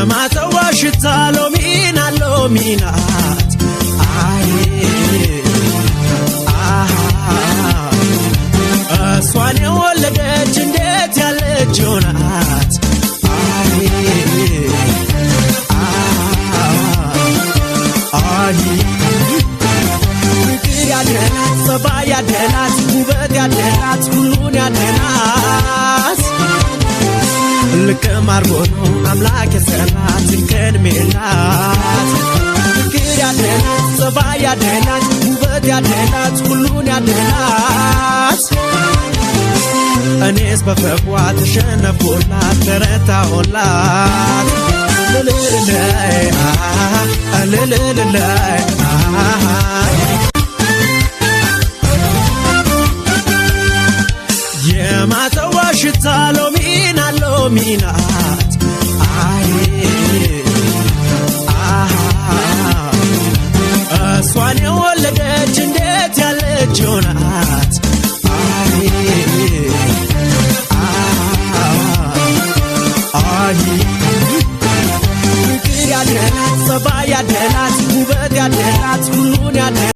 የማተዋ ሽታ ሎሚናት እሷን የወለደች እንዴት ያለችው ናት ፍቅር ያደላት ጸባይ ያደላት ውበት ያደላት ሁሉን ያደላት ልቅም አርጎ ነው አምላክ የሰራት እንከን የላት ፍቅር ያደላት ጸባይ ያደላት ውበት ያደላት ሁሉን ያደላት እኔስ በፍቅሯ ተሸነፍኩላት ተረታሁላት የማተዋ ሽታ ሎሚናት እሷን የወለደች እንዴት ያለችው ናት ፍቅር ያደላት ጸባይ ያደላት ውበት ያደላት ሁሉን ያደላት